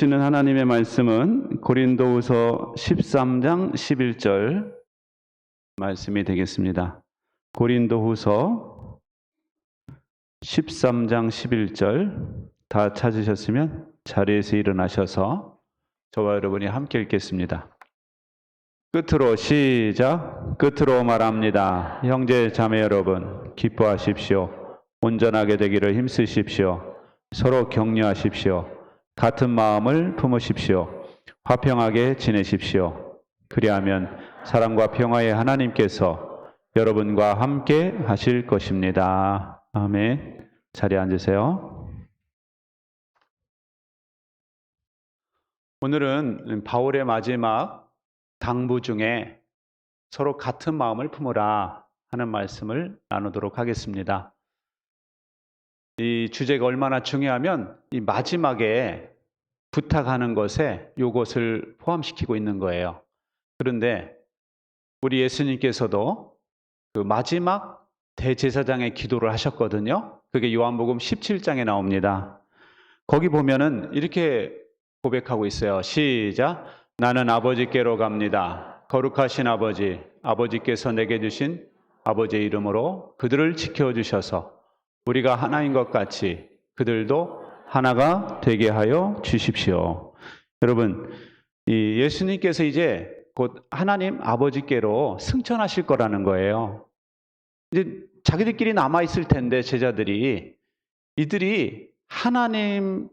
주시는 하나님의 말씀은 고린도후서 13장 11절 말씀이 되겠습니다. 고린도후서 13장 11절 다 찾으셨으면 자리에서 일어나셔서 저와 여러분이 함께 읽겠습니다. 끝으로 시작. 끝으로 말합니다. 형제 자매 여러분, 기뻐하십시오. 온전하게 되기를 힘쓰십시오. 서로 격려하십시오. 같은 마음을 품으십시오. 화평하게 지내십시오. 그리하면 사랑과 평화의 하나님께서 여러분과 함께 하실 것입니다. 아멘. 자리에 앉으세요. 오늘은 바울의 마지막 당부 중에 서로 같은 마음을 품으라 하는 말씀을 나누도록 하겠습니다. 이 주제가 얼마나 중요하면 이 마지막에 부탁하는 것에 이것을 포함시키고 있는 거예요. 그런데 우리 예수님께서도 그 마지막 대제사장의 기도를 하셨거든요. 그게 요한복음 17장에 나옵니다. 거기 보면은 이렇게 고백하고 있어요. 시작. 나는 아버지께로 갑니다. 거룩하신 아버지, 아버지께서 내게 주신 아버지의 이름으로 그들을 지켜주셔서 우리가 하나인 것 같이 그들도 하나가 되게 하여 주십시오. 여러분, 이 예수님께서 이제 곧 하나님 아버지께로 승천하실 거라는 거예요. 이제 자기들끼리 남아있을 텐데 제자들이 이들이 하나님께서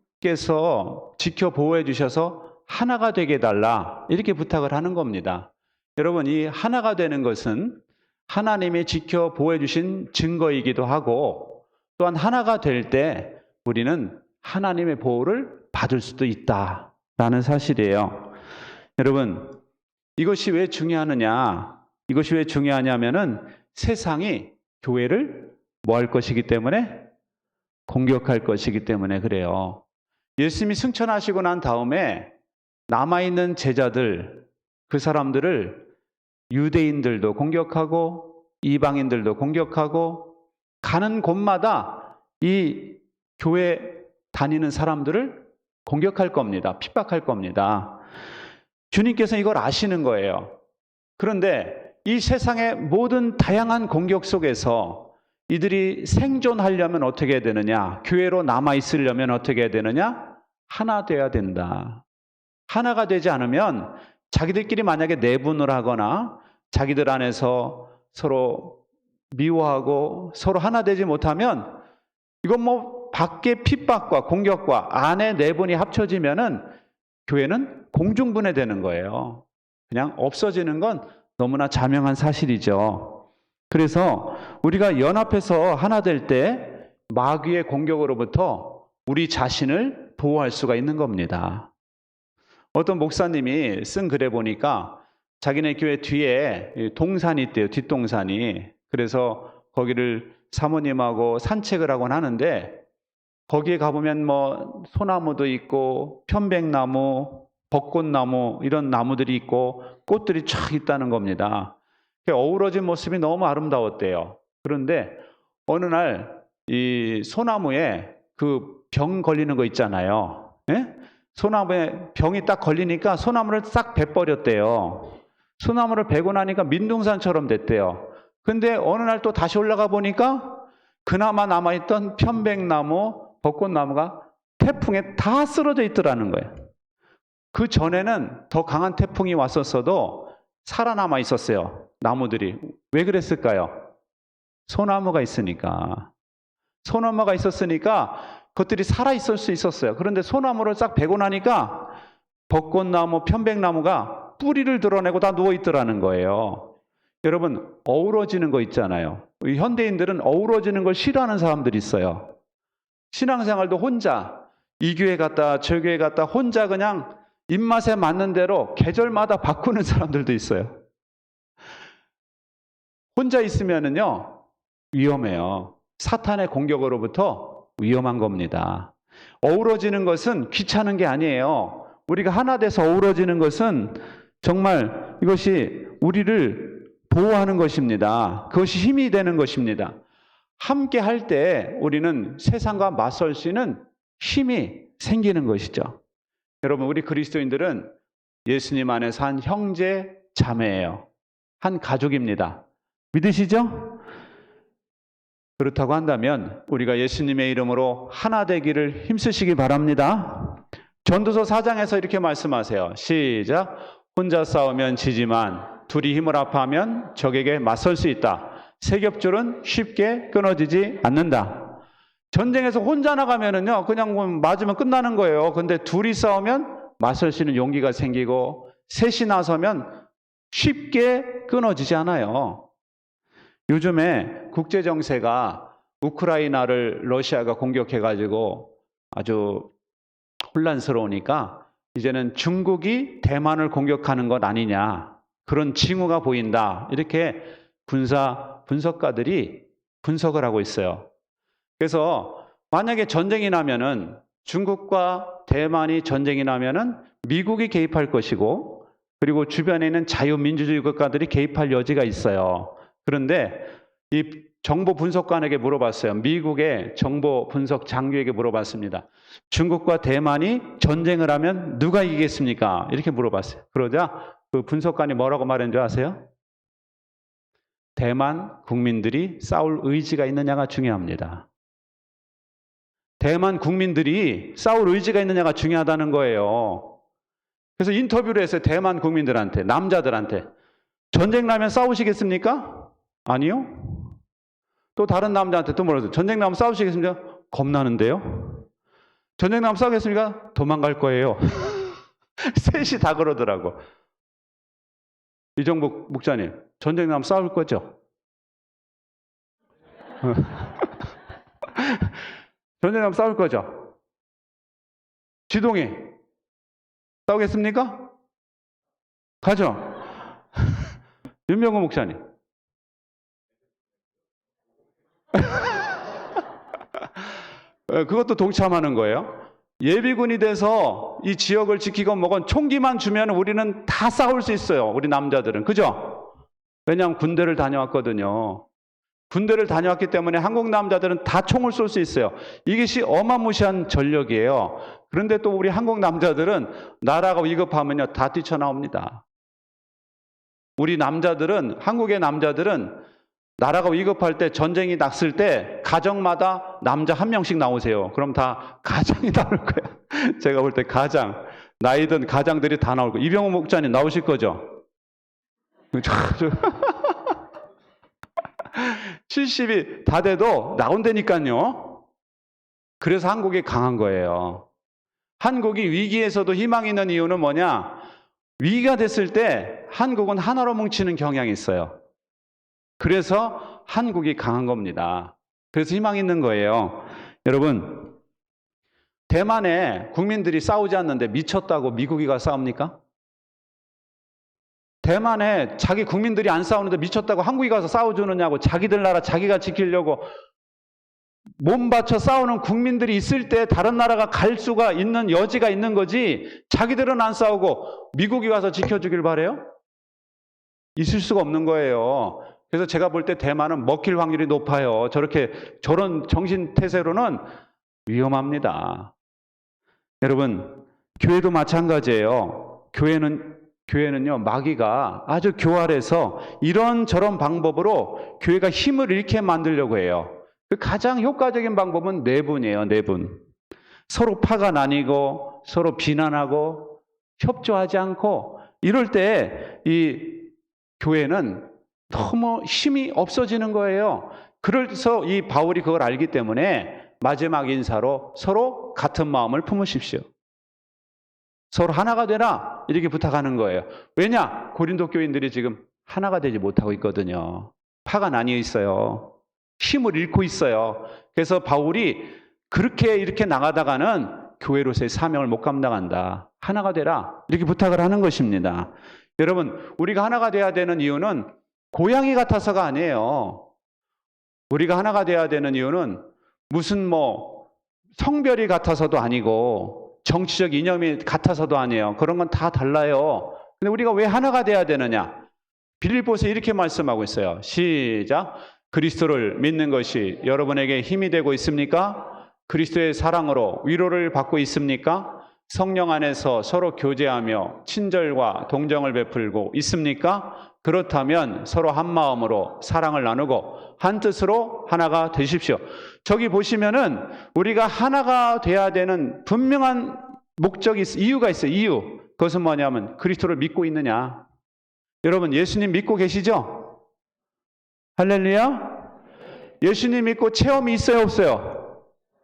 지켜 보호해 주셔서 하나가 되게 해달라 이렇게 부탁을 하는 겁니다. 여러분, 이 하나가 되는 것은 하나님이 지켜 보호해 주신 증거이기도 하고 또한 하나가 될 때 우리는 하나님의 보호를 받을 수도 있다라는 사실이에요. 여러분, 이것이 왜 중요하느냐? 이것이 왜 중요하냐면은 세상이 교회를 뭐 할 것이기 때문에? 공격할 것이기 때문에 그래요. 예수님이 승천하시고 난 다음에 남아있는 제자들, 그 사람들을 유대인들도 공격하고 이방인들도 공격하고 가는 곳마다 이 교회 다니는 사람들을 공격할 겁니다. 핍박할 겁니다. 주님께서 이걸 아시는 거예요. 그런데 이 세상의 모든 다양한 공격 속에서 이들이 생존하려면 어떻게 해야 되느냐? 교회로 남아있으려면 어떻게 해야 되느냐? 하나 돼야 된다. 하나가 되지 않으면 자기들끼리 만약에 내분을 하거나 자기들 안에서 서로 미워하고 서로 하나 되지 못하면 이건 뭐 밖의 핍박과 공격과 안의 내분이 합쳐지면은 교회는 공중분해되는 거예요. 그냥 없어지는 건 너무나 자명한 사실이죠. 그래서 우리가 연합해서 하나 될 때 마귀의 공격으로부터 우리 자신을 보호할 수가 있는 겁니다. 어떤 목사님이 쓴 글에 보니까 자기네 교회 뒤에 동산이 있대요. 뒷동산이. 그래서 거기를 사모님하고 산책을 하곤 하는데 거기에 가보면 뭐 소나무도 있고 편백나무, 벚꽃나무 이런 나무들이 있고 꽃들이 쫙 있다는 겁니다. 어우러진 모습이 너무 아름다웠대요. 그런데 어느 날 이 소나무에 그 병 걸리는 거 있잖아요. 예? 소나무에 병이 딱 걸리니까 소나무를 싹 베버렸대요. 소나무를 베고 나니까 민둥산처럼 됐대요. 근데 어느 날 또 다시 올라가 보니까 그나마 남아있던 편백나무, 벚꽃나무가 태풍에 다 쓰러져 있더라는 거예요. 그 전에는 더 강한 태풍이 왔었어도 살아남아 있었어요. 나무들이. 왜 그랬을까요? 소나무가 있으니까. 소나무가 있었으니까 그것들이 살아있을 수 있었어요. 그런데 소나무를 싹 베고 나니까 벚꽃나무, 편백나무가 뿌리를 드러내고 다 누워있더라는 거예요. 여러분, 어우러지는 거 있잖아요. 현대인들은 어우러지는 걸 싫어하는 사람들이 있어요. 신앙생활도 혼자 이 교회 갔다 저 교회 갔다 혼자 그냥 입맛에 맞는 대로 계절마다 바꾸는 사람들도 있어요. 혼자 있으면은요 위험해요. 사탄의 공격으로부터 위험한 겁니다. 어우러지는 것은 귀찮은 게 아니에요. 우리가 하나 돼서 어우러지는 것은 정말 이것이 우리를 보호하는 것입니다. 그것이 힘이 되는 것입니다. 함께 할 때 우리는 세상과 맞설 수 있는 힘이 생기는 것이죠. 여러분, 우리 그리스도인들은 예수님 안에서 한 형제 자매예요. 한 가족입니다. 믿으시죠? 그렇다고 한다면 우리가 예수님의 이름으로 하나 되기를 힘쓰시기 바랍니다. 전도서 4장에서 이렇게 말씀하세요. 시작. 혼자 싸우면 지지만 둘이 힘을 합하면 적에게 맞설 수 있다. 세겹줄은 쉽게 끊어지지 않는다. 전쟁에서 혼자 나가면은요, 그냥 맞으면 끝나는 거예요. 근데 둘이 싸우면 맞설 수 있는 용기가 생기고, 셋이 나서면 쉽게 끊어지지 않아요. 요즘에 국제 정세가 우크라이나를 러시아가 공격해가지고 아주 혼란스러우니까 이제는 중국이 대만을 공격하는 것 아니냐, 그런 징후가 보인다, 이렇게 군사 분석가들이 분석을 하고 있어요. 그래서 만약에 전쟁이 나면은, 중국과 대만이 전쟁이 나면은 미국이 개입할 것이고, 그리고 주변에 있는 자유민주주의 국가들이 개입할 여지가 있어요. 그런데 이 정보 분석관에게 물어봤어요. 미국의 정보 분석 장교에게 물어봤습니다. 중국과 대만이 전쟁을 하면 누가 이기겠습니까? 이렇게 물어봤어요. 그러자 그 분석관이 뭐라고 말했는지 아세요? 대만 국민들이 싸울 의지가 있느냐가 중요합니다. 대만 국민들이 싸울 의지가 있느냐가 중요하다는 거예요. 그래서 인터뷰를 했어요. 대만 국민들한테, 남자들한테. 전쟁 나면 싸우시겠습니까? 아니요. 또 다른 남자한테 또 물었어요. 전쟁 나면 싸우시겠습니까? 겁나는데요. 전쟁 나면 싸우겠습니까? 도망갈 거예요. 셋이 다 그러더라고. 이정복 목사님, 전쟁 나면 싸울 거죠? 전쟁 나면 싸울 거죠? 지동이, 싸우겠습니까? 가죠? 윤명호 목사님. 그것도 동참하는 거예요. 예비군이 돼서 이 지역을 지키고 뭐건 총기만 주면 우리는 다 싸울 수 있어요. 우리 남자들은. 그죠? 왜냐하면 군대를 다녀왔거든요. 군대를 다녀왔기 때문에 한국 남자들은 다 총을 쏠 수 있어요. 이것이 어마무시한 전력이에요. 그런데 또 우리 한국 남자들은 나라가 위급하면요, 다 뛰쳐나옵니다. 우리 남자들은, 한국의 남자들은 나라가 위급할 때, 전쟁이 났을 때 가정마다 남자 한 명씩 나오세요. 그럼 다 가장이 나올 거예요. 제가 볼 때 가장, 나이든 가장들이 다 나올 거예요. 이병호 목사님 나오실 거죠? 70이 다 돼도 나온다니까요. 그래서 한국이 강한 거예요. 한국이 위기에서도 희망이 있는 이유는 뭐냐? 위기가 됐을 때 한국은 하나로 뭉치는 경향이 있어요. 그래서 한국이 강한 겁니다. 그래서 희망이 있는 거예요. 여러분, 대만에 국민들이 싸우지 않는데 미쳤다고 미국이 가서 싸웁니까? 대만에 자기 국민들이 안 싸우는데 미쳤다고 한국이 가서 싸워주느냐고. 자기들 나라 자기가 지키려고 몸 바쳐 싸우는 국민들이 있을 때 다른 나라가 갈 수가 있는 여지가 있는 거지, 자기들은 안 싸우고 미국이 와서 지켜주길 바래요? 있을 수가 없는 거예요. 그래서 제가 볼 때 대만은 먹힐 확률이 높아요. 저런 정신태세로는 위험합니다. 여러분, 교회도 마찬가지예요. 교회는요, 마귀가 아주 교활해서 이런저런 방법으로 교회가 힘을 잃게 만들려고 해요. 그 가장 효과적인 방법은 내분이에요, 내분. 서로 파가 나뉘고, 서로 비난하고, 협조하지 않고, 이럴 때 이 교회는 너무 힘이 없어지는 거예요. 그래서 이 바울이 그걸 알기 때문에 마지막 인사로 서로 같은 마음을 품으십시오. 서로 하나가 되라, 이렇게 부탁하는 거예요. 왜냐? 고린도 교인들이 지금 하나가 되지 못하고 있거든요. 파가 나뉘어 있어요. 힘을 잃고 있어요. 그래서 바울이 이렇게 나가다가는 교회로서의 사명을 못 감당한다. 하나가 되라, 이렇게 부탁을 하는 것입니다. 여러분, 우리가 하나가 돼야 되는 이유는 고양이 같아서가 아니에요. 우리가 하나가 돼야 되는 이유는 무슨 성별이 같아서도 아니고 정치적 이념이 같아서도 아니에요. 그런 건 다 달라요. 근데 우리가 왜 하나가 돼야 되느냐? 빌립보서 이렇게 말씀하고 있어요. 시작. 그리스도를 믿는 것이 여러분에게 힘이 되고 있습니까? 그리스도의 사랑으로 위로를 받고 있습니까? 성령 안에서 서로 교제하며 친절과 동정을 베풀고 있습니까? 그렇다면 서로 한 마음으로 사랑을 나누고 한 뜻으로 하나가 되십시오. 저기 보시면은 우리가 하나가 돼야 되는 분명한 목적이 이유가 있어요. 이유. 그것은 뭐냐면 그리스도를 믿고 있느냐. 여러분 예수님 믿고 계시죠? 할렐루야. 예수님 믿고 체험이 있어요, 없어요?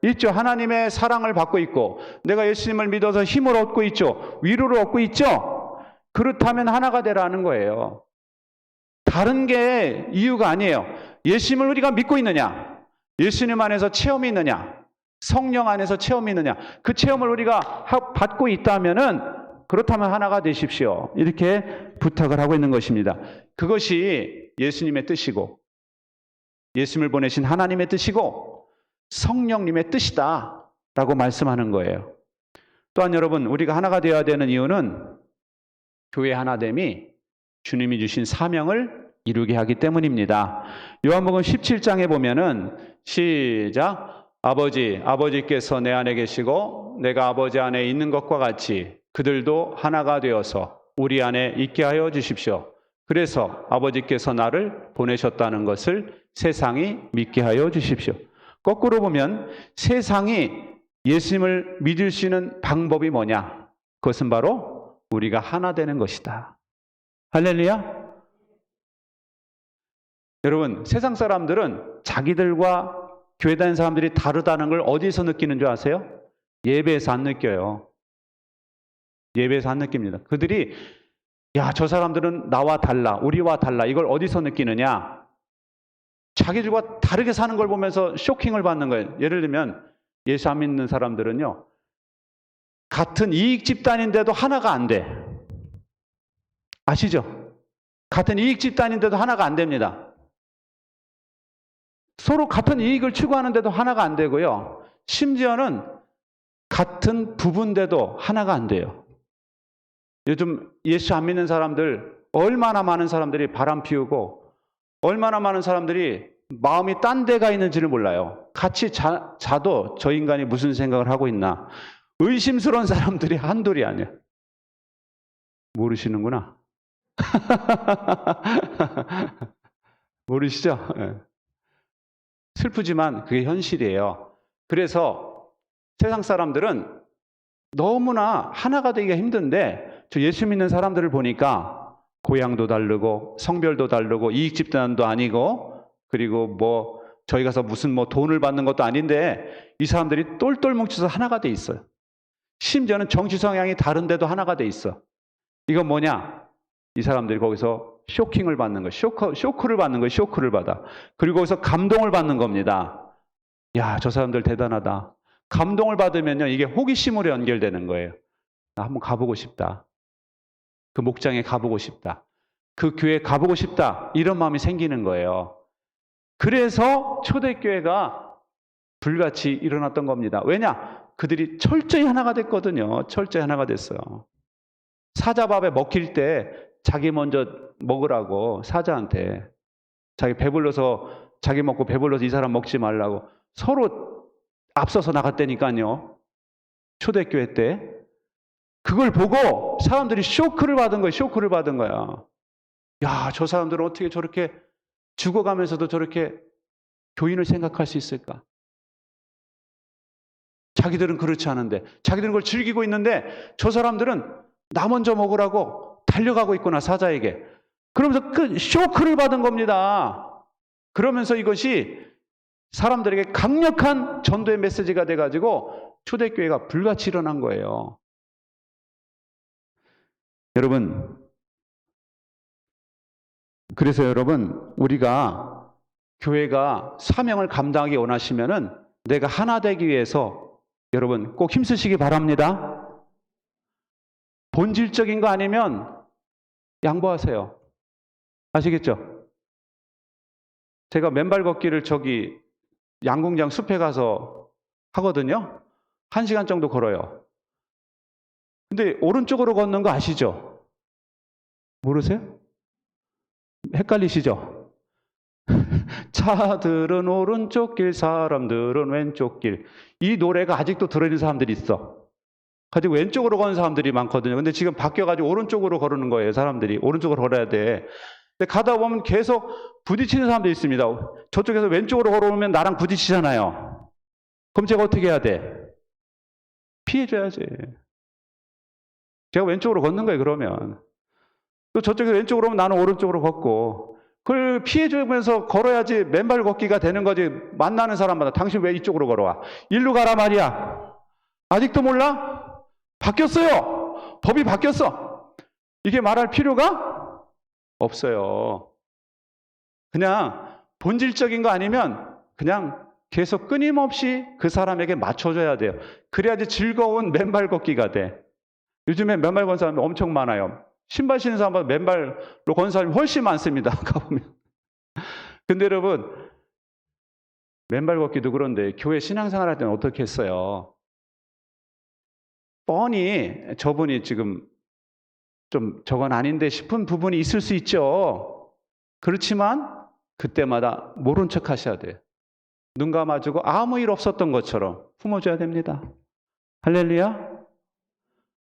있죠. 하나님의 사랑을 받고 있고 내가 예수님을 믿어서 힘을 얻고 있죠. 위로를 얻고 있죠. 그렇다면 하나가 되라는 거예요. 다른 게 이유가 아니에요. 예수님을 우리가 믿고 있느냐? 예수님 안에서 체험이 있느냐? 성령 안에서 체험이 있느냐? 그 체험을 우리가 받고 있다면은 그렇다면 하나가 되십시오. 이렇게 부탁을 하고 있는 것입니다. 그것이 예수님의 뜻이고 예수님을 보내신 하나님의 뜻이고 성령님의 뜻이다라고 말씀하는 거예요. 또한 여러분 우리가 하나가 되어야 되는 이유는 교회 하나됨이 주님이 주신 사명을 이루게 하기 때문입니다. 요한복음 17장에 보면은 시작 아버지께서 내 안에 계시고 내가 아버지 안에 있는 것과 같이 그들도 하나가 되어서 우리 안에 있게 하여 주십시오. 그래서 아버지께서 나를 보내셨다는 것을 세상이 믿게 하여 주십시오. 거꾸로 보면 세상이 예수님을 믿을 수 있는 방법이 뭐냐? 그것은 바로 우리가 하나 되는 것이다. 할렐루야. 여러분 세상 사람들은 자기들과 교회 다니는 사람들이 다르다는 걸 어디서 느끼는 줄 아세요? 예배에서 안 느껴요. 예배에서 안 느낍니다. 그들이 저 사람들은 나와 달라, 우리와 달라. 이걸 어디서 느끼느냐? 자기들과 다르게 사는 걸 보면서 쇼킹을 받는 거예요. 예를 들면 예수 안 믿는 사람들은요. 같은 이익 집단인데도 하나가 안 돼. 아시죠? 같은 이익 집단인데도 하나가 안 됩니다. 서로 같은 이익을 추구하는데도 하나가 안 되고요. 심지어는 같은 부부인데도 하나가 안 돼요. 요즘 예수 안 믿는 사람들 얼마나 많은 사람들이 바람 피우고 얼마나 많은 사람들이 마음이 딴 데가 있는지를 몰라요. 같이 자도 저 인간이 무슨 생각을 하고 있나. 의심스러운 사람들이 한둘이 아니야. 모르시는구나. 모르시죠? 네. 슬프지만 그게 현실이에요. 그래서 세상 사람들은 너무나 하나가 되기가 힘든데 저 예수 믿는 사람들을 보니까 고향도 다르고 성별도 다르고 이익 집단도 아니고 그리고 뭐 저희 가서 무슨 돈을 받는 것도 아닌데 이 사람들이 똘똘 뭉쳐서 하나가 돼 있어요. 심지어는 정치 성향이 다른데도 하나가 돼 있어. 이건 뭐냐? 이 사람들이 거기서 쇼킹을 받는 거예요. 쇼크를 받는 거예요. 쇼크를 받아. 그리고 거기서 감동을 받는 겁니다. 야, 저 사람들 대단하다. 감동을 받으면요, 이게 호기심으로 연결되는 거예요. 나 한번 가보고 싶다. 그 목장에 가보고 싶다. 그 교회에 가보고 싶다. 이런 마음이 생기는 거예요. 그래서 초대교회가 불같이 일어났던 겁니다. 왜냐? 그들이 철저히 하나가 됐거든요. 철저히 하나가 됐어요. 사자밥에 먹힐 때 자기 먼저 먹으라고 사자한테 자기 배불러서 자기 먹고 배불러서 이 사람 먹지 말라고 서로 앞서서 나갔다니까요. 초대교회 때. 그걸 보고 사람들이 쇼크를 받은 거예요. 쇼크를 받은 거야. 야, 저 사람들은 어떻게 저렇게 죽어가면서도 저렇게 교인을 생각할 수 있을까? 자기들은 그렇지 않은데, 자기들은 그걸 즐기고 있는데 저 사람들은 나 먼저 먹으라고 달려가고 있구나, 사자에게. 그러면서 그 쇼크를 받은 겁니다. 그러면서 이것이 사람들에게 강력한 전도의 메시지가 돼가지고 초대교회가 불같이 일어난 거예요. 여러분, 그래서 여러분, 우리가 교회가 사명을 감당하기 원하시면은 내가 하나 되기 위해서 여러분 꼭 힘쓰시기 바랍니다. 본질적인 거 아니면 양보하세요. 아시겠죠? 제가 맨발 걷기를 저기 양궁장 숲에 가서 하거든요. 1시간 정도 걸어요. 근데 오른쪽으로 걷는 거 아시죠? 모르세요? 헷갈리시죠? 차들은 오른쪽 길, 사람들은 왼쪽 길. 이 노래가 아직도 들어있는 사람들이 있어. 가지고 왼쪽으로 걷는 사람들이 많거든요. 근데 지금 바뀌어가지고 오른쪽으로 걸으는 거예요. 사람들이 오른쪽으로 걸어야 돼. 근데 가다 보면 계속 부딪히는 사람도 있습니다. 저쪽에서 왼쪽으로 걸어오면 나랑 부딪히잖아요. 그럼 제가 어떻게 해야 돼? 피해줘야지. 제가 왼쪽으로 걷는 거예요. 그러면 또 저쪽에서 왼쪽으로 오면 나는 오른쪽으로 걷고, 그걸 피해주면서 걸어야지 맨발 걷기가 되는 거지. 만나는 사람마다 당신 왜 이쪽으로 걸어와? 일로 가라 말이야. 아직도 몰라? 바뀌었어요. 법이 바뀌었어. 이게 말할 필요가 없어요. 그냥 본질적인 거 아니면 그냥 계속 끊임없이 그 사람에게 맞춰줘야 돼요. 그래야지 즐거운 맨발 걷기가 돼. 요즘에 맨발 걷는 사람이 엄청 많아요. 신발 신는 사람보다 맨발로 걷는 사람이 훨씬 많습니다. 가보면. 근데 여러분, 맨발 걷기도 그런데 교회 신앙생활 할 때는 어떻게 했어요? 뻔히 저분이 지금 좀 저건 아닌데 싶은 부분이 있을 수 있죠. 그렇지만 그때마다 모른 척 하셔야 돼요. 눈 감아주고 아무 일 없었던 것처럼 품어줘야 됩니다. 할렐루야.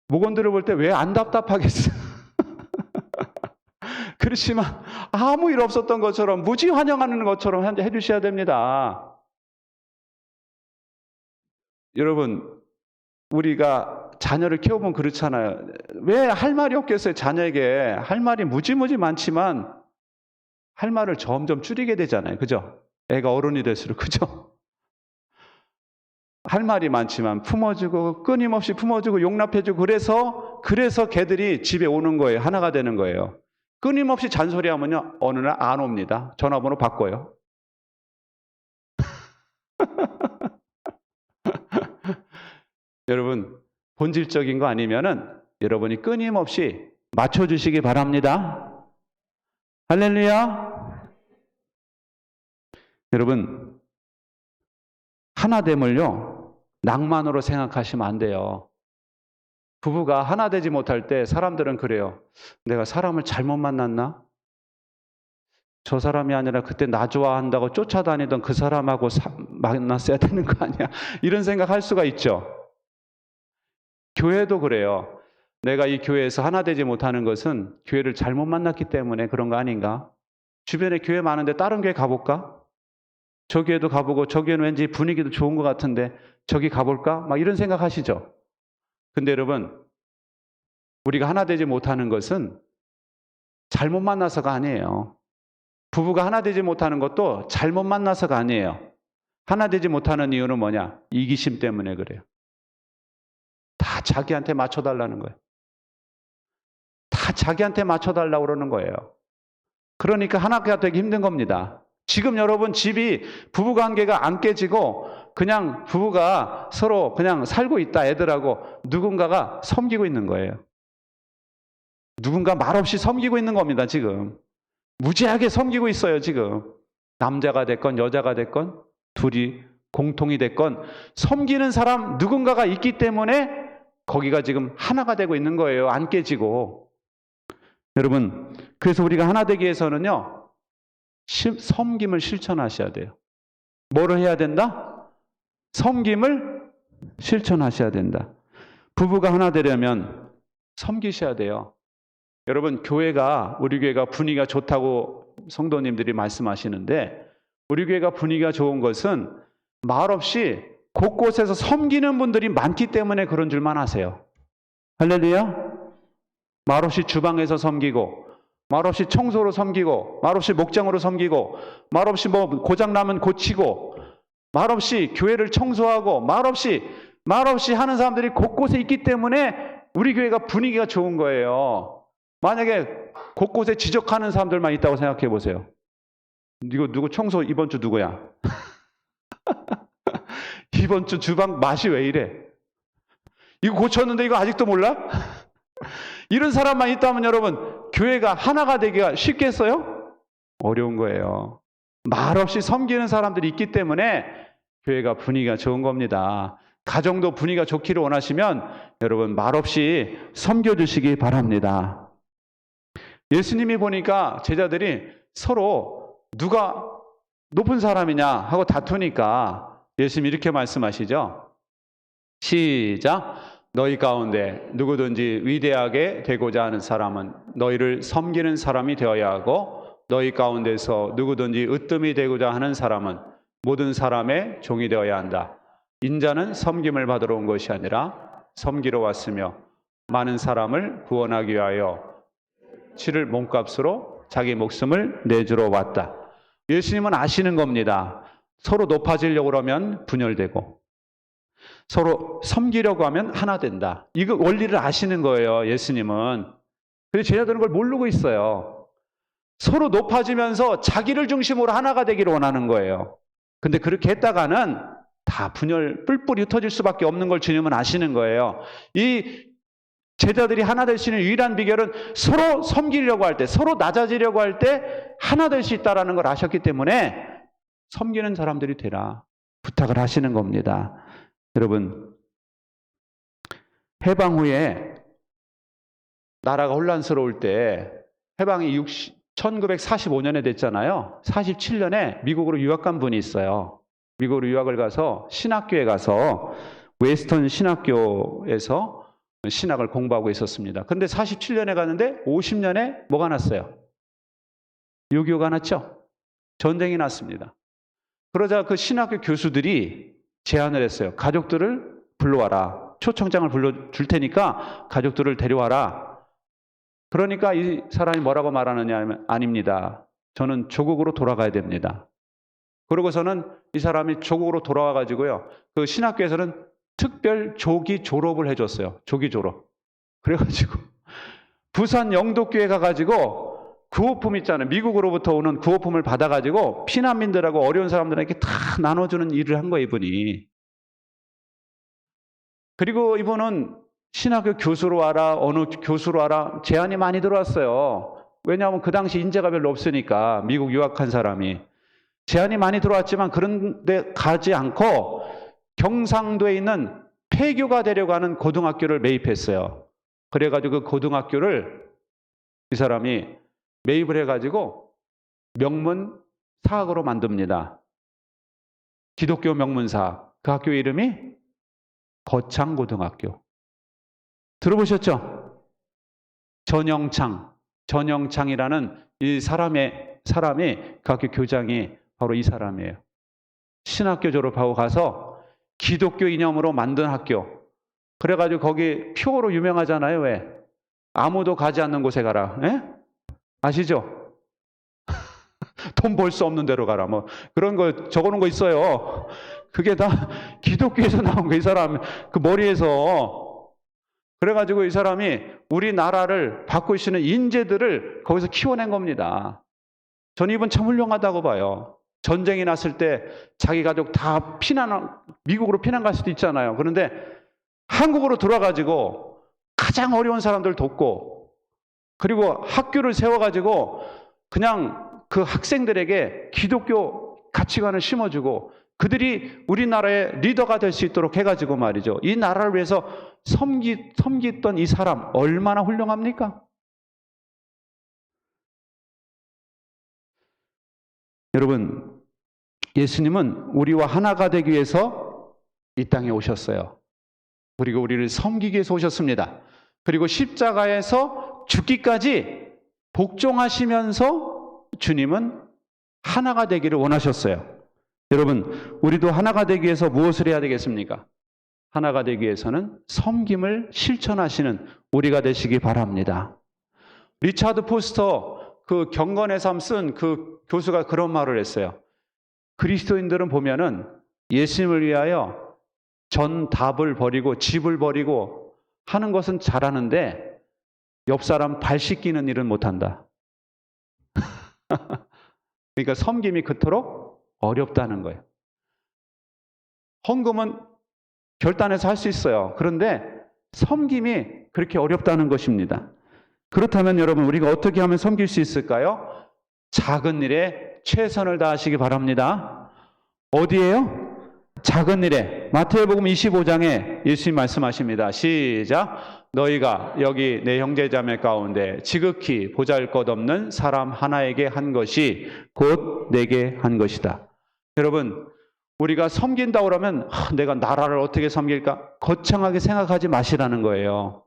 목원들을 볼 때 왜 안 답답하겠어요? 그렇지만 아무 일 없었던 것처럼 무지 환영하는 것처럼 해주셔야 됩니다. 여러분, 우리가 자녀를 키워보면 그렇잖아요. 왜 할 말이 없겠어요? 자녀에게 할 말이 무지무지 많지만 할 말을 점점 줄이게 되잖아요. 그죠? 애가 어른이 될수록. 그죠? 할 말이 많지만 품어주고 끊임없이 품어주고 용납해주고 그래서 걔들이 집에 오는 거예요. 하나가 되는 거예요. 끊임없이 잔소리하면요, 어느 날 안 옵니다. 전화번호 바꿔요. 여러분, 본질적인 거 아니면은 여러분이 끊임없이 맞춰주시기 바랍니다. 할렐루야. 여러분, 하나됨을요, 낭만으로 생각하시면 안 돼요. 부부가 하나 되지 못할 때 사람들은 그래요. 내가 사람을 잘못 만났나? 저 사람이 아니라 그때 나 좋아한다고 쫓아다니던 그 사람하고 만났어야 되는 거 아니야? 이런 생각할 수가 있죠. 교회도 그래요. 내가 이 교회에서 하나 되지 못하는 것은 교회를 잘못 만났기 때문에 그런 거 아닌가? 주변에 교회 많은데 다른 교회 가볼까? 저 교회도 가보고 저 교회는 왠지 분위기도 좋은 것 같은데 저기 가볼까? 막 이런 생각하시죠. 근데 여러분, 우리가 하나 되지 못하는 것은 잘못 만나서가 아니에요. 부부가 하나 되지 못하는 것도 잘못 만나서가 아니에요. 하나 되지 못하는 이유는 뭐냐? 이기심 때문에 그래요. 다 자기한테 맞춰달라는 거예요. 다 자기한테 맞춰달라고 그러는 거예요. 그러니까 하나가 되기 힘든 겁니다. 지금 여러분 집이 부부관계가 안 깨지고 그냥 부부가 서로 그냥 살고 있다 애들하고 누군가가 섬기고 있는 거예요. 누군가 말없이 섬기고 있는 겁니다. 지금 무지하게 섬기고 있어요. 지금 남자가 됐건 여자가 됐건 둘이 공통이 됐건 섬기는 사람 누군가가 있기 때문에 거기가 지금 하나가 되고 있는 거예요. 안 깨지고. 여러분, 그래서 우리가 하나 되기 위해서는요, 섬김을 실천하셔야 돼요. 뭐를 해야 된다? 섬김을 실천하셔야 된다. 부부가 하나 되려면 섬기셔야 돼요. 여러분, 우리 교회가 분위기가 좋다고 성도님들이 말씀하시는데, 우리 교회가 분위기가 좋은 것은 말없이 곳곳에서 섬기는 분들이 많기 때문에 그런 줄만 아세요. 할렐루야. 말없이 주방에서 섬기고, 말없이 청소로 섬기고, 말없이 목장으로 섬기고, 말없이 뭐 고장나면 고치고, 말없이 교회를 청소하고, 말없이 하는 사람들이 곳곳에 있기 때문에 우리 교회가 분위기가 좋은 거예요. 만약에 곳곳에 지적하는 사람들만 있다고 생각해 보세요. 이거 누구 청소 이번 주 누구야? 이번 주 주방 맛이 왜 이래? 이거 고쳤는데 이거 아직도 몰라? 이런 사람만 있다면 여러분, 교회가 하나가 되기가 쉽겠어요? 어려운 거예요. 말없이 섬기는 사람들이 있기 때문에 교회가 분위기가 좋은 겁니다. 가정도 분위기가 좋기를 원하시면 여러분 말없이 섬겨주시기 바랍니다. 예수님이 보니까 제자들이 서로 누가 높은 사람이냐 하고 다투니까 예수님이 이렇게 말씀하시죠. 시작. 너희 가운데 누구든지 위대하게 되고자 하는 사람은 너희를 섬기는 사람이 되어야 하고 너희 가운데서 누구든지 으뜸이 되고자 하는 사람은 모든 사람의 종이 되어야 한다. 인자는 섬김을 받으러 온 것이 아니라 섬기러 왔으며 많은 사람을 구원하기 위하여 치를 몸값으로 자기 목숨을 내주러 왔다. 예수님은 아시는 겁니다. 서로 높아지려고 그러면 분열되고 서로 섬기려고 하면 하나 된다. 이거 원리를 아시는 거예요, 예수님은. 그래서 제자들은 그걸 모르고 있어요. 서로 높아지면서 자기를 중심으로 하나가 되기를 원하는 거예요. 근데 그렇게 했다가는 다 분열, 뿔뿔이 흩어질 수밖에 없는 걸 주님은 아시는 거예요. 이 제자들이 하나 될 수 있는 유일한 비결은 서로 섬기려고 할 때, 서로 낮아지려고 할 때 하나 될 수 있다는 걸 아셨기 때문에 섬기는 사람들이 되라 부탁을 하시는 겁니다. 여러분, 해방 후에 나라가 혼란스러울 때 해방이 1945년에 됐잖아요. 47년에 미국으로 유학 간 분이 있어요. 미국으로 유학을 가서 신학교에 가서 웨스턴 신학교에서 신학을 공부하고 있었습니다. 그런데 47년에 갔는데 50년에 뭐가 났어요? 6.25가 났죠? 전쟁이 났습니다. 그러자 그 신학교 교수들이 제안을 했어요. 가족들을 불러와라. 초청장을 불러줄 테니까 가족들을 데려와라. 그러니까 이 사람이 뭐라고 말하느냐 하면 아닙니다. 저는 조국으로 돌아가야 됩니다. 그러고서는 이 사람이 조국으로 돌아와가지고요. 그 신학교에서는 특별 조기 졸업을 해줬어요. 조기 졸업. 그래가지고 부산 영도교회 가가지고 구호품 있잖아요. 미국으로부터 오는 구호품을 받아가지고 피난민들하고 어려운 사람들에게 다 나눠주는 일을 한 거예요, 이분이. 그리고 이분은 신학교 교수로 와라, 어느 교수로 와라 제안이 많이 들어왔어요. 왜냐하면 그 당시 인재가 별로 없으니까 미국 유학한 사람이. 제안이 많이 들어왔지만 그런 데 가지 않고 경상도에 있는 폐교가 되려고 하는 고등학교를 매입했어요. 그래가지고 그 고등학교를 이 사람이 매입을 해가지고 명문사학으로 만듭니다. 기독교 명문사학. 그 학교 이름이 거창고등학교. 들어보셨죠? 전영창이라는 이 사람이 그 학교 교장이 바로 이 사람이에요. 신학교 졸업하고 가서 기독교 이념으로 만든 학교. 그래가지고 거기 표어로 유명하잖아요. 왜? 아무도 가지 않는 곳에 가라. 예? 아시죠? 돈 벌 수 없는 데로 가라. 뭐 그런 거 적어놓은 거 있어요. 그게 다 기독교에서 나온 거, 이 사람 그 머리에서. 그래가지고 이 사람이 우리나라를 바꾸시는 인재들을 거기서 키워낸 겁니다. 저는 이분 참 훌륭하다고 봐요. 전쟁이 났을 때 자기 가족 다 미국으로 피난 갈 수도 있잖아요. 그런데 한국으로 돌아가지고 가장 어려운 사람들 돕고, 그리고 학교를 세워가지고 그냥 그 학생들에게 기독교 가치관을 심어주고 그들이 우리나라의 리더가 될 수 있도록 해가지고 말이죠. 이 나라를 위해서 섬기던 이 사람 얼마나 훌륭합니까? 여러분, 예수님은 우리와 하나가 되기 위해서 이 땅에 오셨어요. 그리고 우리를 섬기기 위해서 오셨습니다. 그리고 십자가에서 죽기까지 복종하시면서 주님은 하나가 되기를 원하셨어요. 여러분, 우리도 하나가 되기 위해서 무엇을 해야 되겠습니까? 하나가 되기 위해서는 섬김을 실천하시는 우리가 되시기 바랍니다. 리차드 포스터 그 경건의 삶 쓴 그 교수가 그런 말을 했어요. 그리스도인들은 보면은 예수님을 위하여 전답을 버리고 집을 버리고 하는 것은 잘하는데 옆 사람 발 씻기는 일은 못한다. 그러니까 섬김이 그토록 어렵다는 거예요. 헌금은 결단해서 할 수 있어요. 그런데 섬김이 그렇게 어렵다는 것입니다. 그렇다면 여러분, 우리가 어떻게 하면 섬길 수 있을까요? 작은 일에 최선을 다하시기 바랍니다. 어디에요? 작은 일에. 마태복음 25장에 예수님 말씀하십니다. 시작. 너희가 여기 내 형제자매 가운데 지극히 보잘것없는 사람 하나에게 한 것이 곧 내게 한 것이다. 여러분, 우리가 섬긴다고 그러면 내가 나라를 어떻게 섬길까? 거창하게 생각하지 마시라는 거예요.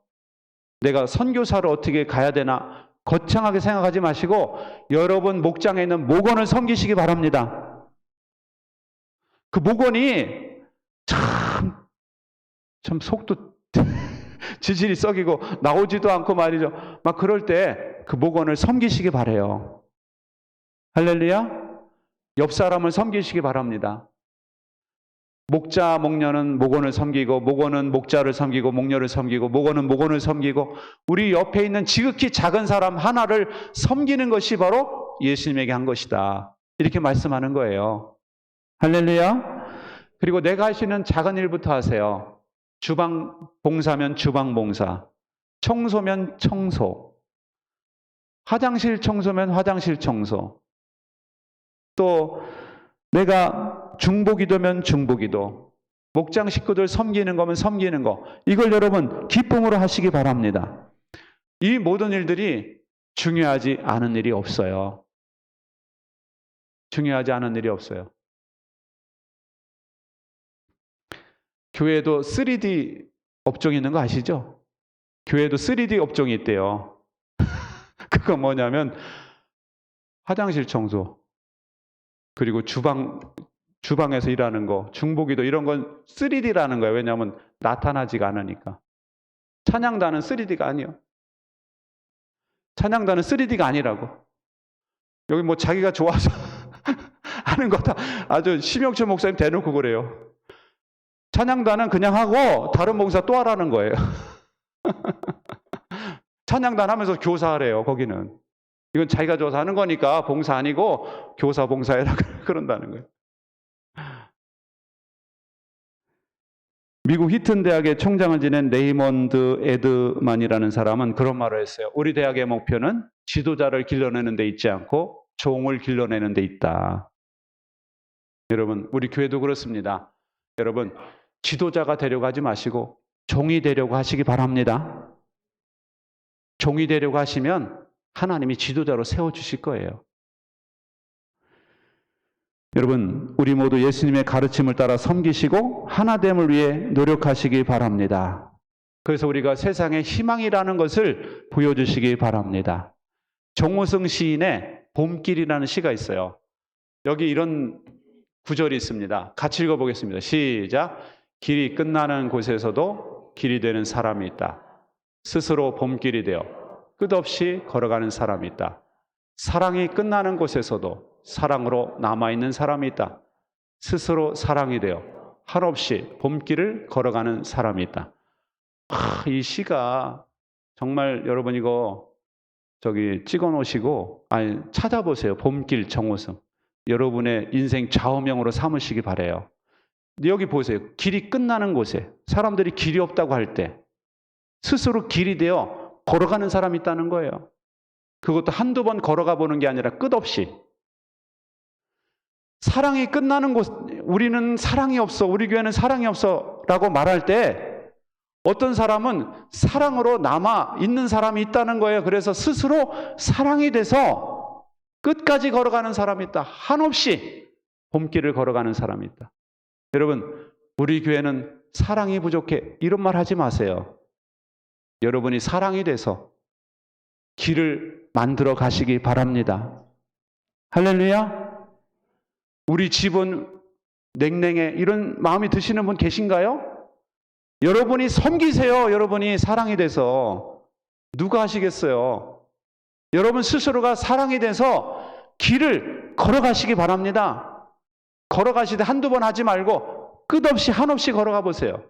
내가 선교사를 어떻게 가야 되나? 거창하게 생각하지 마시고 여러분 목장에 있는 목원을 섬기시기 바랍니다. 그 목원이 참 속도 지질이 썩이고 나오지도 않고 말이죠. 막 그럴 때 그 목원을 섬기시기 바래요. 할렐루야. 옆 사람을 섬기시기 바랍니다. 목자, 목녀는 목원을 섬기고, 목원은 목자를 섬기고, 목녀를 섬기고, 목원은 목원을 섬기고, 우리 옆에 있는 지극히 작은 사람 하나를 섬기는 것이 바로 예수님에게 한 것이다. 이렇게 말씀하는 거예요. 할렐루야. 그리고 내가 할 수 있는 작은 일부터 하세요. 주방 봉사면 주방 봉사, 청소면 청소, 화장실 청소면 화장실 청소, 또 내가 중보기도면 중보기도, 목장 식구들 섬기는 거면 섬기는 거, 이걸 여러분 기쁨으로 하시기 바랍니다. 이 모든 일들이 중요하지 않은 일이 없어요. 중요하지 않은 일이 없어요. 교회에도 3D 업종이 있는 거 아시죠? 교회에도 3D 업종이 있대요. 그거 뭐냐면 화장실 청소, 그리고 주방에서 일하는 거, 중보기도, 이런 건 3D라는 거예요. 왜냐하면 나타나지가 않으니까. 찬양단은 3D가 아니에요. 찬양단은 3D가 아니라고. 여기 뭐 자기가 좋아서 하는 거 다 아주 심영철 목사님 대놓고 그래요. 찬양단은 그냥 하고 다른 봉사 또 하라는 거예요. 찬양단 하면서 교사하래요, 거기는. 이건 자기가 좋아서 하는 거니까 봉사 아니고 교사 봉사해라 그런다는 거예요. 미국 히튼 대학의 총장을 지낸 레이먼드 에드만이라는 사람은 그런 말을 했어요. 우리 대학의 목표는 지도자를 길러내는 데 있지 않고 종을 길러내는 데 있다. 여러분, 우리 교회도 그렇습니다. 여러분, 지도자가 되려고 하지 마시고 종이 되려고 하시기 바랍니다. 종이 되려고 하시면 하나님이 지도자로 세워주실 거예요. 여러분, 우리 모두 예수님의 가르침을 따라 섬기시고 하나됨을 위해 노력하시기 바랍니다. 그래서 우리가 세상에 희망이라는 것을 보여주시기 바랍니다. 정호승 시인의 봄길이라는 시가 있어요. 여기 이런 구절이 있습니다. 같이 읽어보겠습니다. 시작. 길이 끝나는 곳에서도 길이 되는 사람이 있다. 스스로 봄길이 되어 끝없이 걸어가는 사람이 있다. 사랑이 끝나는 곳에서도 사랑으로 남아있는 사람이 있다. 스스로 사랑이 되어 한없이 봄길을 걸어가는 사람이 있다. 이 시가 정말 여러분 이거 찍어 놓으시고 찾아보세요. 봄길 정호승. 여러분의 인생 좌우명으로 삼으시기 바래요. 여기 보세요. 길이 끝나는 곳에 사람들이 길이 없다고 할 때 스스로 길이 되어 걸어가는 사람이 있다는 거예요. 그것도 한두 번 걸어가 보는 게 아니라 끝없이. 사랑이 끝나는 곳, 우리는 사랑이 없어, 우리 교회는 사랑이 없어 라고 말할 때 어떤 사람은 사랑으로 남아 있는 사람이 있다는 거예요. 그래서 스스로 사랑이 돼서 끝까지 걸어가는 사람이 있다. 한없이 봄길을 걸어가는 사람이 있다. 여러분, 우리 교회는 사랑이 부족해. 이런 말 하지 마세요. 여러분이 사랑이 돼서 길을 만들어 가시기 바랍니다. 할렐루야. 우리 집은 냉랭해. 이런 마음이 드시는 분 계신가요? 여러분이 섬기세요. 여러분이 사랑이 돼서. 누가 하시겠어요? 여러분 스스로가 사랑이 돼서 길을 걸어가시기 바랍니다. 걸어가시되 한두 번 하지 말고 끝없이 한없이 걸어가 보세요.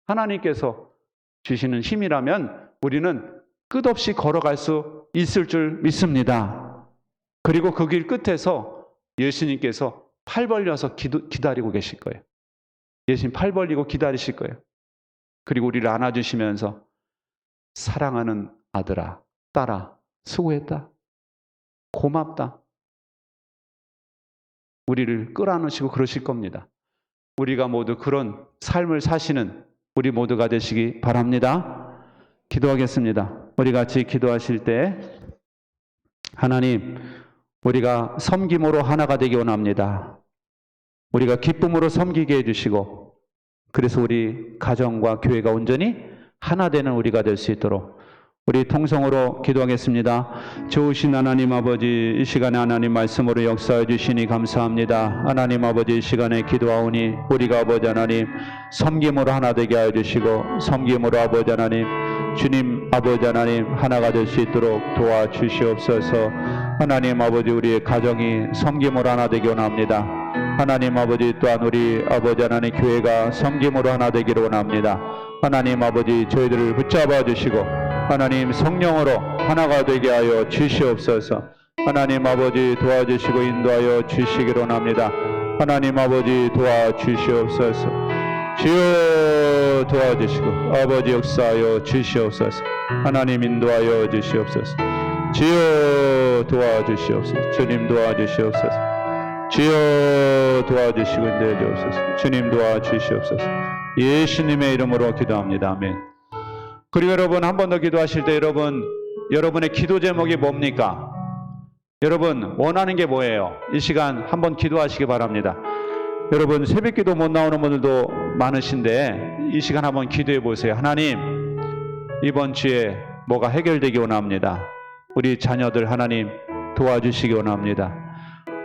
하나님께서 주시는 힘이라면 우리는 끝없이 걸어갈 수 있을 줄 믿습니다. 그리고 그 길 끝에서 예수님께서 팔 벌려서 기다리고 계실 거예요. 예수님 팔 벌리고 기다리실 거예요. 그리고 우리를 안아주시면서 사랑하는 아들아, 딸아, 수고했다. 고맙다. 우리를 끌어안으시고 그러실 겁니다. 우리가 모두 그런 삶을 사시는 우리 모두가 되시기 바랍니다. 기도하겠습니다. 우리 같이 기도하실 때 하나님, 우리가 섬김으로 하나가 되기 원합니다. 우리가 기쁨으로 섬기게 해주시고 그래서 우리 가정과 교회가 온전히 하나 되는 우리가 될 수 있도록 우리 통성으로 기도하겠습니다. 좋으신 하나님 아버지, 이 시간에 하나님 말씀으로 역사해 주시니 감사합니다. 하나님 아버지, 이 시간에 기도하오니 우리가 아버지 하나님 섬김으로 하나 되게 하여 주시고 섬김으로 아버지 하나님 주님 아버지 하나님 하나가 될 수 있도록 도와주시옵소서. 하나님 아버지, 우리의 가정이 섬김으로 하나 되기 원합니다. 하나님 아버지, 또한 우리 아버지 하나님 교회가 섬김으로 하나 되기를 원합니다. 하나님 아버지, 저희들을 붙잡아 주시고 하나님 성령으로 하나가 되게 하여 주시옵소서. 하나님 아버지, 도와주시고 인도하여 주시기를 원합니다. 하나님 아버지, 도와주시옵소서. 주여 도와주시고 아버지 역사하여 주시옵소서. 하나님 인도하여 주시옵소서. 주여 도와주시옵소서. 주님 도와주시옵소서. 주여 도와주시고 인도해 주옵소서. 주님 도와주시옵소서. 예수님의 이름으로 기도합니다. 아멘. 그리고 여러분, 한 번 더 기도하실 때 여러분의 기도 제목이 뭡니까? 여러분 원하는 게 뭐예요? 이 시간 한번 기도하시기 바랍니다. 여러분 새벽 기도 못 나오는 분들도 많으신데 이 시간 한번 기도해 보세요. 하나님, 이번 주에 뭐가 해결되기 원합니다. 우리 자녀들 하나님 도와주시기 원합니다.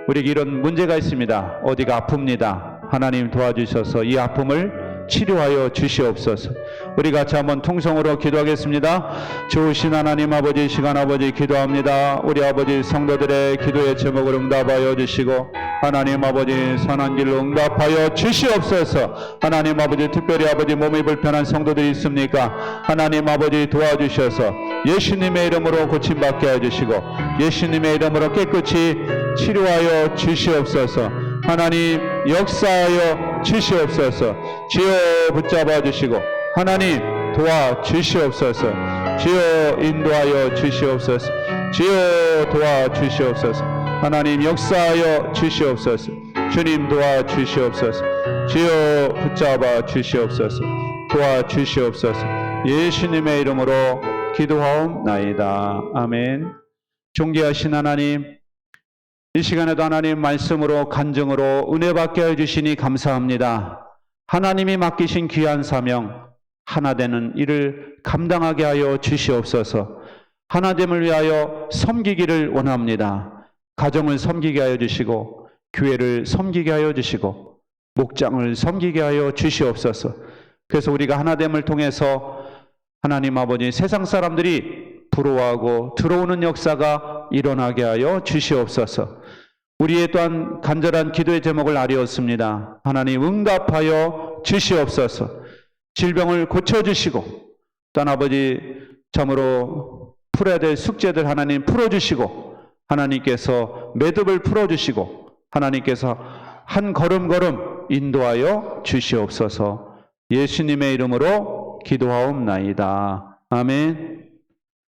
우리에게 이런 문제가 있습니다. 어디가 아픕니다. 하나님 도와주셔서 이 아픔을 치료하여 주시옵소서. 우리 같이 한번 통성으로 기도하겠습니다. 좋으신 하나님 아버지, 시간 아버지 기도합니다. 우리 아버지 성도들의 기도의 제목을 응답하여 주시고 하나님 아버지 선한 길로 응답하여 주시옵소서. 하나님 아버지, 특별히 아버지 몸이 불편한 성도들이 있습니까? 하나님 아버지 도와주셔서 예수님의 이름으로 고침받게 해주시고 예수님의 이름으로 깨끗이 치료하여 주시옵소서. 하나님 역사하여 주시옵소서. 주여 붙잡아 주시고 하나님 도와주시옵소서. 주여 인도하여 주시옵소서. 주여 도와주시옵소서. 하나님 역사하여 주시옵소서. 주님 도와주시옵소서. 주여 붙잡아 주시옵소서. 도와주시옵소서. 예수님의 이름으로 기도하옵나이다. 아멘. 존귀하신 하나님, 이 시간에도 하나님 말씀으로 간증으로 은혜 받게 해주시니 감사합니다. 하나님이 맡기신 귀한 사명, 하나 되는 일을 감당하게 하여 주시옵소서. 하나됨을 위하여 섬기기를 원합니다. 가정을 섬기게 하여 주시고 교회를 섬기게 하여 주시고 목장을 섬기게 하여 주시옵소서. 그래서 우리가 하나됨을 통해서 하나님 아버지 세상 사람들이 부러워하고 들어오는 역사가 일어나게 하여 주시옵소서. 우리의 또한 간절한 기도의 제목을 아뢰었습니다. 하나님 응답하여 주시옵소서. 질병을 고쳐주시고 또한 아버지 참으로 풀어야 될 숙제들 하나님 풀어주시고 하나님께서 매듭을 풀어주시고 하나님께서 한 걸음걸음 인도하여 주시옵소서. 예수님의 이름으로 기도하옵나이다. 아멘.